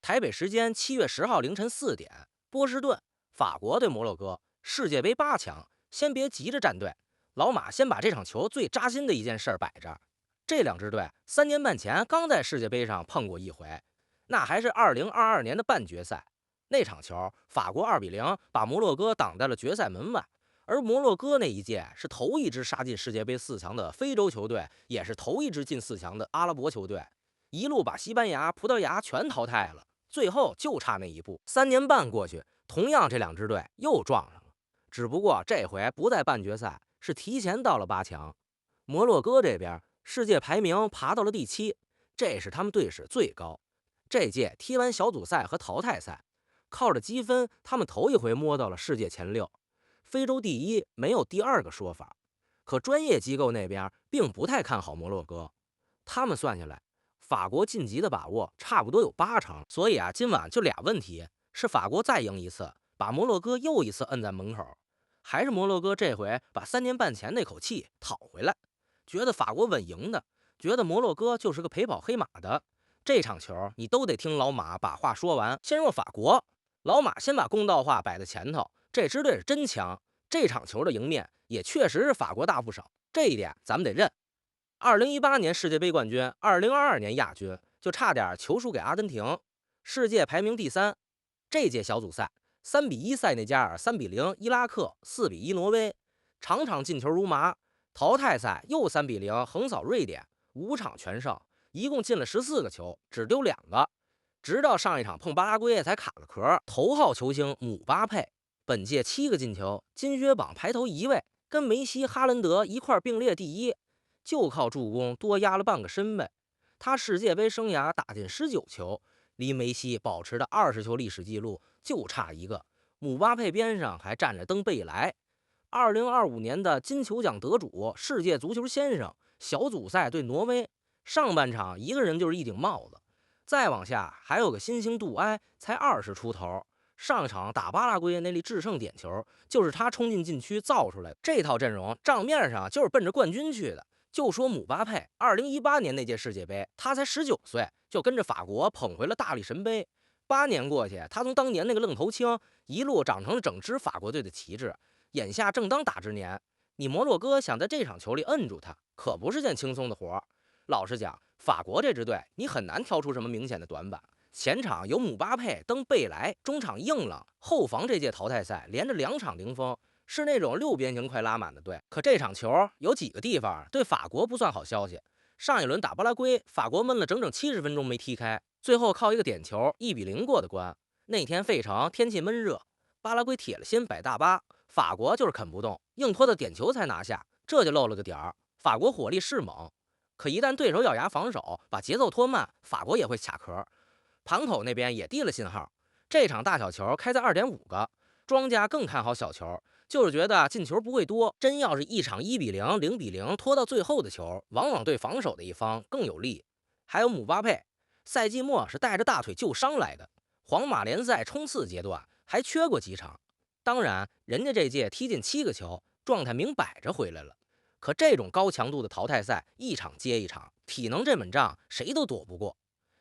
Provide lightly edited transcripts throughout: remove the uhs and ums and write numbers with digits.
台北时间7月10号凌晨4点，波士顿，法国对摩洛哥，世界杯8强。先别急着站队，老马先把这场球最扎心的一件事摆着。这两支队3年半前刚在世界杯上碰过一回，那还是2022年的半决赛。那场球，法国2-0把摩洛哥挡在了决赛门外。而摩洛哥那一届是头一支杀进世界杯4强的非洲球队，也是头一支进4强的阿拉伯球队，一路把西班牙、葡萄牙全淘汰了。最后就差那一步，3年半过去，同样这两支队又撞上了，只不过这回不在半决赛，是提前到了8强。摩洛哥这边世界排名爬到了第7，这是他们队史最高。这届踢完小组赛和淘汰赛，靠着积分，他们头一回摸到了世界前6。非洲第一没有第二个说法。可专业机构那边并不太看好摩洛哥，他们算下来，法国晋级的把握差不多有80%。所以今晚就俩问题：是法国再赢一次，把摩洛哥又一次摁在门口，还是摩洛哥这回把3年半前那口气讨回来？觉得法国稳赢的，觉得摩洛哥就是个陪跑黑马的。这场球你都得听老马把话说完。先说法国，老马先把公道话摆在前头，这支队是真强。这场球的赢面也确实是法国大不少，这一点咱们得认。2018年世界杯冠军，2022年亚军，就差点球输给阿根廷，世界排名第3。这届小组赛3-1塞内加尔，3-0伊拉克，4-1挪威，场场进球如麻。淘汰赛又3-0横扫瑞典，5场全胜，一共进了14个球，只丢2个。直到上一场碰巴拉圭才卡了壳。头号球星姆巴佩本届7个进球，金靴榜排头1位，跟梅西、哈兰德一块并列第1，就靠助攻多压了半个身位。他世界杯生涯打进19球，离梅西保持的20球历史记录就差1个。姆巴佩边上还站着登贝莱，2025年的金球奖得主，世界足球先生。小组赛对挪威，上半场一个人就是一顶帽子。再往下还有个新星杜埃，才20出头。上场打巴拉圭那粒制胜点球，就是他冲进禁区造出来的。这套阵容账面上就是奔着冠军去的。就说姆巴佩，2018年那届世界杯，他才19岁，就跟着法国捧回了大力神杯。8年过去，他从当年那个愣头青，一路长成了整支法国队的旗帜。眼下正当打之年，你摩洛哥想在这场球里摁住他，可不是件轻松的活。老实讲，法国这支队你很难挑出什么明显的短板。前场有姆巴佩登贝莱，中场硬朗，后防这届淘汰赛连着2场零封，是那种6边形快拉满的队。可这场球有几个地方对法国不算好消息。上一轮打巴拉圭，法国闷了整整70分钟没踢开，最后靠一个点球1-0过的关。那天费城天气闷热，巴拉圭铁了心摆大巴，法国就是啃不动，硬拖到点球才拿下，这就漏了个点儿。法国火力是猛，可一旦对手咬牙防守，把节奏拖慢，法国也会卡壳。盘口那边也递了信号，这场大小球开在2.5个，庄家更看好小球，就是觉得进球不会多。真要是一场1-0、0-0拖到最后的球，往往对防守的一方更有利。还有姆巴佩，赛季末是带着大腿旧伤来的，皇马联赛冲刺阶段还缺过几场。当然，人家这届踢进7个球，状态明摆着回来了。可这种高强度的淘汰赛，一场接一场，体能这门仗谁都躲不过。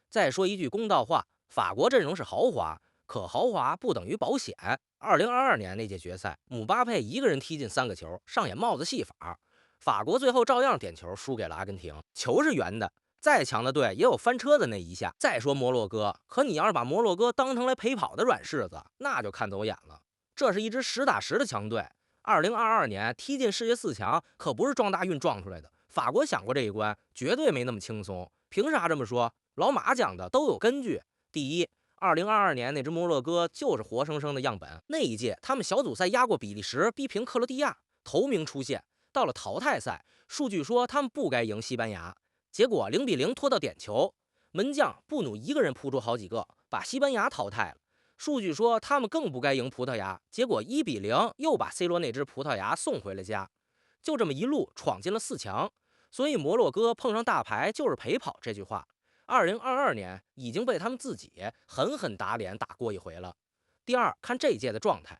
再说一句公道话，法国阵容是豪华，可豪华不等于保险。2022年那届决赛，姆巴佩一个人踢进3个球，上演帽子戏法，法国最后照样点球输给了阿根廷。球是圆的，再强的队也有翻车的那一下。再说摩洛哥，可你要是把摩洛哥当成来陪跑的软柿子，那就看走眼了。这是一支实打实的强队，2022年踢进世界4强，可不是撞大运撞出来的。法国想过这一关，绝对没那么轻松。凭啥这么说？老马讲的都有根据。第一，2022年那支摩洛哥就是活生生的样本。那一届他们小组赛压过比利时，逼平克罗地亚，头名出现。到了淘汰赛，数据说他们不该赢西班牙，结果0-0拖到点球，门将布努一个人扑出好几个，把西班牙淘汰了。数据说他们更不该赢葡萄牙，结果1-0又把 C 罗那支葡萄牙送回了家。就这么一路闯进了4强。所以摩洛哥碰上大牌就是陪跑这句话，2022年已经被他们自己狠狠打脸打过一回了。第二，看这届的状态，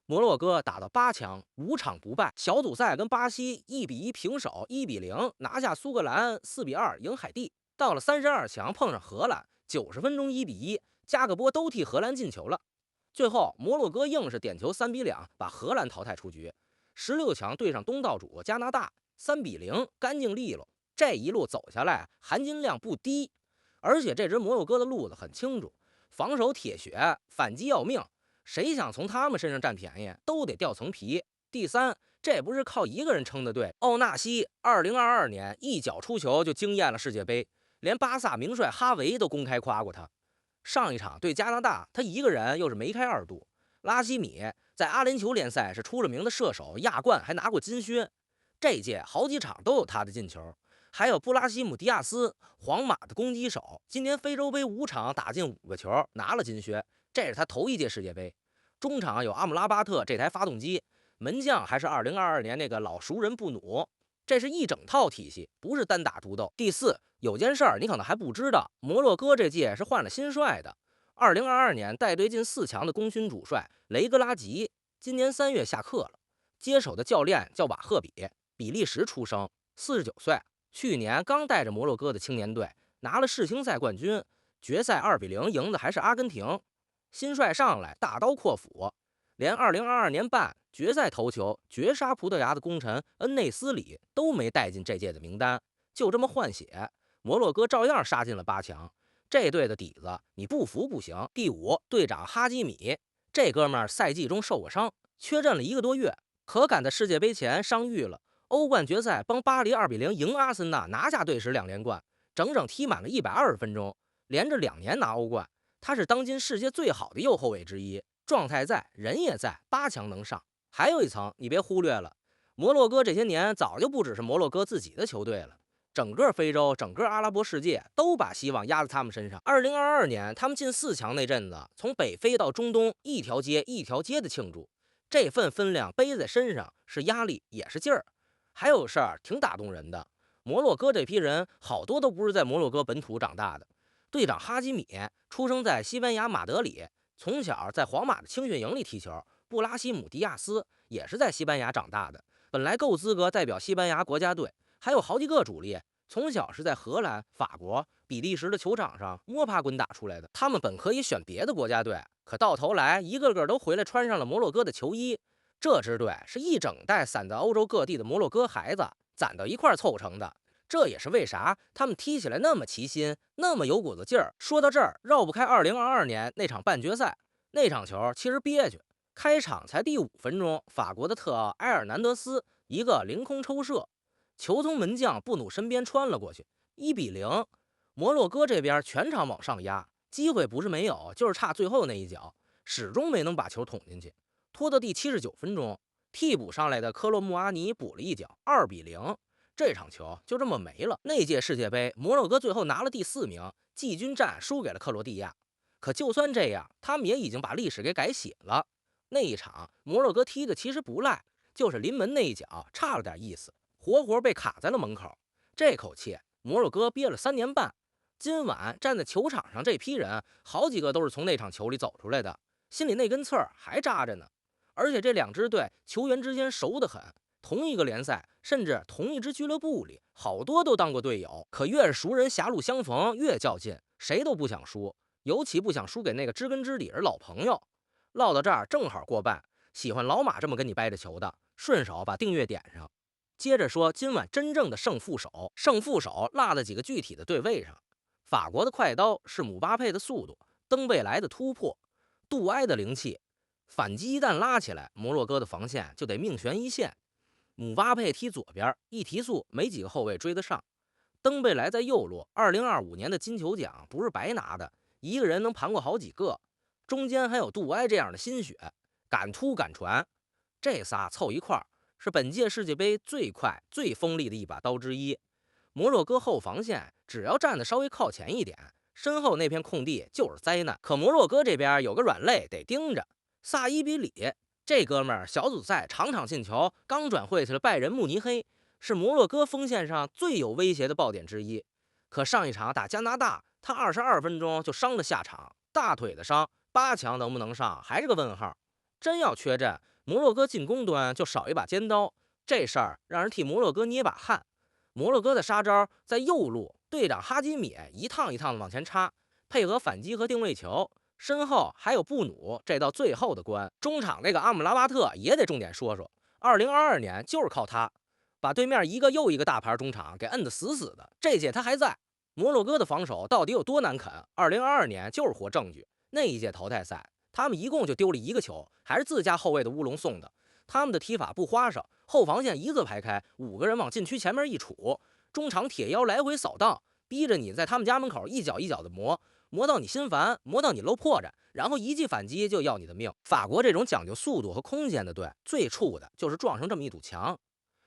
摩洛哥打到8强5场不败，小组赛跟巴西1-1平手，1-0拿下苏格兰，4-2赢海地。到了32强碰上荷兰，90分钟1-1，加个波都替荷兰进球了。最后摩洛哥硬是点球3-2把荷兰淘汰出局。16强对上东道主加拿大，3-0，干净利落。这一路走下来，含金量不低。而且这支摩洛哥的路子很清楚，防守铁血，反击要命，谁想从他们身上占便宜，都得掉层皮。第三，这不是靠一个人撑的队。奥纳西2022年一脚出球就惊艳了世界杯，连巴萨名帅哈维都公开夸过他。上一场对加拿大，他一个人又是梅开2度。拉希米在阿联酋联赛是出了名的射手，亚冠还拿过金靴。这届好几场都有他的进球。还有布拉西姆迪亚斯，皇马的攻击手，今年非洲杯5场打进5个球，拿了金靴，这是他头一届世界杯。中场有阿姆拉巴特这台发动机，门将还是2022年那个老熟人布努，这是一整套体系，不是单打独斗。第四，有件事儿你可能还不知道，摩洛哥这届是换了新帅的。2022年带队进4强的功勋主帅雷格拉吉，今年3月下课了，接手的教练叫瓦赫比，比利时出生，49岁。去年刚带着摩洛哥的青年队拿了世青赛冠军，决赛2-0赢的还是阿根廷。新帅上来大刀阔斧，连2022年半决赛头球绝杀葡萄牙的功臣恩内斯里都没带进这届的名单，就这么换血，摩洛哥照样杀进了8强。这队的底子你不服不行。第五，队长哈基米，这哥们儿赛季中受过伤，缺阵了1个多月，可赶在世界杯前伤愈了。欧冠决赛帮巴黎2-0赢阿森纳，拿下队史2连冠，整整踢满了120分钟，连着2年拿欧冠。他是当今世界最好的右后卫之一，状态在，人也在，8强能上。还有一层你别忽略了，摩洛哥这些年早就不只是摩洛哥自己的球队了，整个非洲，整个阿拉伯世界都把希望压在他们身上。2022年他们进4强那阵子，从北非到中东，一条街一条街的庆祝，这份分量背在身上，是压力也是劲儿。还有事儿挺打动人的，摩洛哥这批人好多都不是在摩洛哥本土长大的。队长哈基米出生在西班牙马德里，从小在皇马的青训营里踢球。布拉西姆迪亚斯也是在西班牙长大的，本来够资格代表西班牙国家队。还有好几个主力从小是在荷兰、法国、比利时的球场上摸爬滚打出来的。他们本可以选别的国家队，可到头来一个个都回来穿上了摩洛哥的球衣。这支队是一整代散在欧洲各地的摩洛哥孩子攒到一块凑成的，这也是为啥他们踢起来那么齐心，那么有股子劲儿。说到这儿，绕不开2022年那场半决赛，那场球其实憋屈，开场才第5分钟，法国的特奥埃尔南德斯一个凌空抽射，球从门将布努身边穿了过去，1-0。摩洛哥这边全场往上压，机会不是没有，就是差最后那一脚，始终没能把球捅进去。拖到第79分钟，替补上来的科洛穆阿尼补了一脚，2-0。这场球就这么没了。那届世界杯，摩洛哥最后拿了第4名，季军战输给了克罗地亚。可就算这样，他们也已经把历史给改写了。那一场摩洛哥踢的其实不赖，就是临门那一脚差了点意思，活活被卡在了门口。这口气摩洛哥憋了3年半。今晚站在球场上这批人，好几个都是从那场球里走出来的，心里那根刺儿还扎着呢。而且这2支队球员之间熟得很，同一个联赛，甚至同一支俱乐部里，好多都当过队友。可越是熟人狭路相逢，越较劲，谁都不想输，尤其不想输给那个知根知底的老朋友。唠到这儿正好过半，喜欢老马这么跟你掰着球的，顺手把订阅点上。接着说今晚真正的胜负手，落在几个具体的对位上。法国的快刀是姆巴佩的速度，登贝莱的突破，杜埃的灵气。反击一旦拉起来，摩洛哥的防线就得命悬一线。姆巴佩踢左边，一提速没几个后卫追得上。登贝莱在右路，2025年的金球奖不是白拿的，一个人能盘过好几个。中间还有杜埃这样的心血，敢突敢传，这仨凑一块儿是本届世界杯最快最锋利的一把刀之一。摩洛哥后防线只要站得稍微靠前一点，身后那片空地就是灾难。可摩洛哥这边有个软肋得盯着，萨伊比里这哥们儿小组赛场场进球，刚转会去了拜仁慕尼黑，是摩洛哥锋线上最有威胁的爆点之一。可上一场打加拿大，他22分钟就伤了下场，大腿的伤，8强能不能上还是个问号。真要缺阵，摩洛哥进攻端就少一把尖刀，这事儿让人替摩洛哥捏把汗。摩洛哥的杀招在右路，队长哈基米一趟一趟的往前插，配合反击和定位球，身后还有布努这道最后的关。中场这个阿姆拉巴特也得重点说说，2022年就是靠他把对面一个又一个大牌中场给摁得死死的。这届他还在。摩洛哥的防守到底有多难啃？2022年就是活证据。那一届淘汰赛，他们一共就丢了一个球，还是自家后卫的乌龙送的。他们的踢法不花哨，后防线一字排开，5个人往禁区前面一杵，中场铁腰来回扫荡，逼着你在他们家门口一脚一脚的磨到你心烦，磨到你露破绽，然后一记反击就要你的命。法国这种讲究速度和空间的队，最怵的就是撞上这么一堵墙。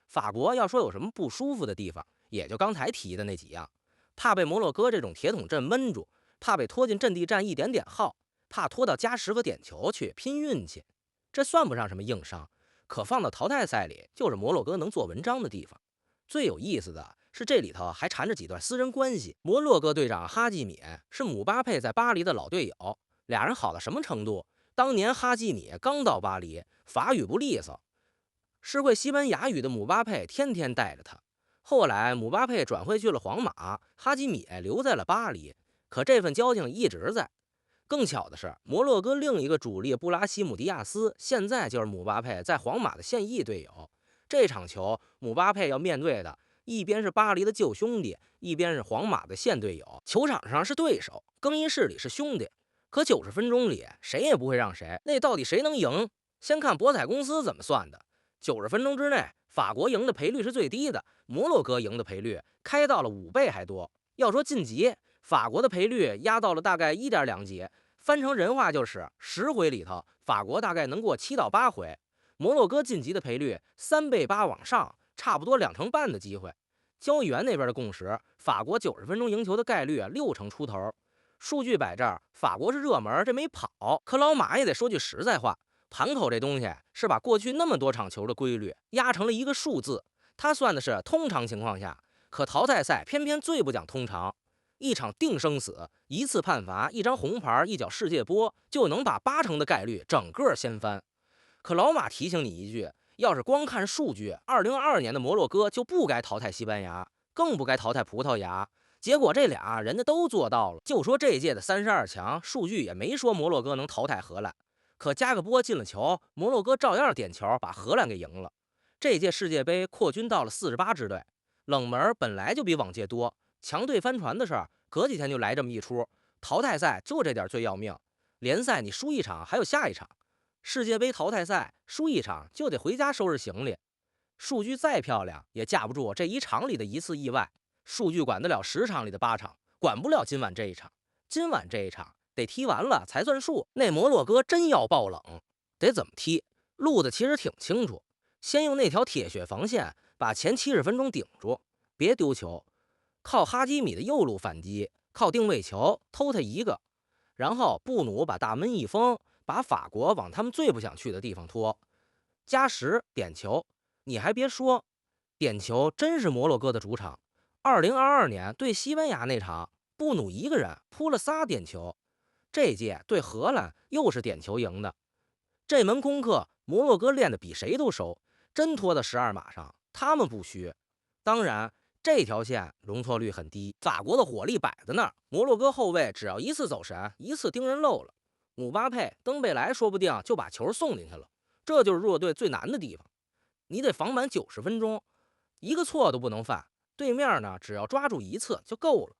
法国要说有什么不舒服的地方，也就刚才提的那几样：怕被摩洛哥这种铁桶阵闷住，怕被拖进阵地战一点点耗，怕拖到加时和点球去拼运气。这算不上什么硬伤，可放到淘汰赛里，就是摩洛哥能做文章的地方。最有意思的是，这里头还缠着几段私人关系。摩洛哥队长哈基米是姆巴佩在巴黎的老队友，俩人好到什么程度？当年哈基米刚到巴黎，法语不利索，是会西班牙语的姆巴佩天天带着他。后来姆巴佩转会去了皇马，哈基米留在了巴黎，可这份交情一直在。更巧的是，摩洛哥另一个主力布拉西姆迪亚斯，现在就是姆巴佩在皇马的现役队友。这场球，姆巴佩要面对的，一边是巴黎的旧兄弟，一边是皇马的现队友。球场上是对手，更衣室里是兄弟。可90分钟里，谁也不会让谁。那到底谁能赢？先看博彩公司怎么算的。90分钟之内，法国赢的赔率是最低的，摩洛哥赢的赔率开到了5倍还多。要说晋级，法国的赔率压到了大概1.2级，翻成人话就是10回里头，法国大概能过7到8回。摩洛哥晋级的赔率3倍8往上，差不多2成半的机会。交易员那边的共识，法国90分钟赢球的概率6成出头。数据摆这儿，法国是热门，这没跑。可老马也得说句实在话，盘口这东西是把过去那么多场球的规律压成了一个数字，他算的是通常情况下，可淘汰赛偏偏最不讲通常。一场定生死，一次判罚，一张红牌，一脚世界波，就能把80%的概率整个掀翻。可老马提醒你一句，要是光看数据，2022年的摩洛哥就不该淘汰西班牙，更不该淘汰葡萄牙。结果这俩人家都做到了。就说这届的32强，数据也没说摩洛哥能淘汰荷兰，可加个波进了球，摩洛哥照样点球把荷兰给赢了。这届世界杯扩军到了48支队，冷门本来就比往届多，强队翻船的事儿隔几天就来这么一出。淘汰赛就这点最要命，联赛你输一场还有下一场，世界杯淘汰赛输一场就得回家收拾行李。数据再漂亮也架不住这一场里的一次意外。数据管得了10场里的8场，管不了今晚这一场。今晚这一场得踢完了才算数。那摩洛哥真要爆冷，得怎么踢？路子其实挺清楚，先用那条铁血防线把前70分钟顶住，别丢球，靠哈基米的右路反击，靠定位球偷他一个，然后布努把大门一封，把法国往他们最不想去的地方拖。加时点球，你还别说，点球真是摩洛哥的主场。2022年对西班牙那场，布努一个人扑了仨点球。这届对荷兰又是点球赢的。这门功课摩洛哥练得比谁都熟，真拖到12码上，他们不虚。当然，这条线容错率很低，法国的火力摆在那儿，摩洛哥后卫只要一次走神，一次盯人漏了，姆巴佩、登贝莱说不定就把球送进去了。这就是弱队最难的地方，你得防满90分钟，一个错都不能犯。对面呢，只要抓住一次就够了。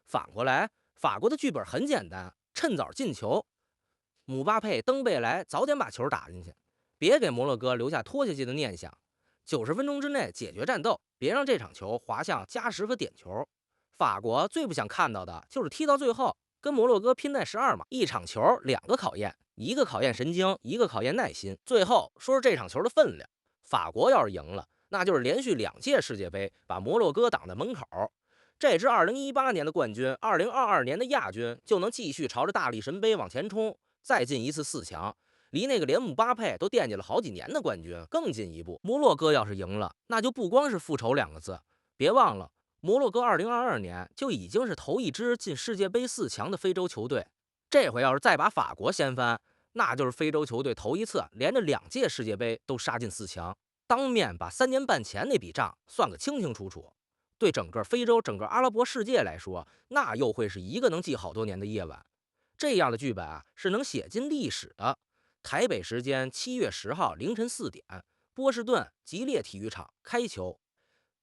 反过来，法国的剧本很简单，趁早进球。姆巴佩、登贝莱早点把球打进去，别给摩洛哥留下拖下去的念想。90分钟之内解决战斗，别让这场球滑向加时和点球。法国最不想看到的就是踢到最后跟摩洛哥拼在12码，一场球2个考验，一个考验神经，一个考验耐心。最后说说这场球的分量，法国要是赢了，那就是连续2届世界杯把摩洛哥挡在门口。这支2018年的冠军，2022年的亚军就能继续朝着大力神杯往前冲，再进一次4强，离那个连姆巴佩都惦记了好几年的冠军更进一步。摩洛哥要是赢了，那就不光是复仇2个字，别忘了，摩洛哥2022年就已经是头一支进世界杯4强的非洲球队。这回要是再把法国掀翻，那就是非洲球队头一次连着2届世界杯都杀进4强，当面把3年半前那笔账算个清清楚楚。对整个非洲、整个阿拉伯世界来说，那又会是一个能记好多年的夜晚。这样的剧本啊，是能写进历史的。台北时间7月10号凌晨4点，波士顿吉列体育场开球。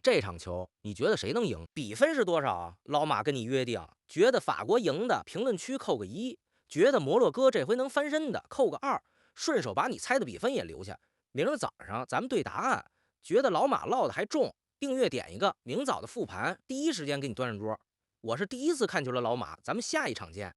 这场球你觉得谁能赢？比分是多少啊？老马跟你约定，觉得法国赢的评论区扣个1，觉得摩洛哥这回能翻身的扣个2，顺手把你猜的比分也留下。明儿早上咱们对答案。觉得老马唠的还重，订阅点一个，明早的复盘第一时间给你端上桌。我是第一次看球的老马，咱们下一场见。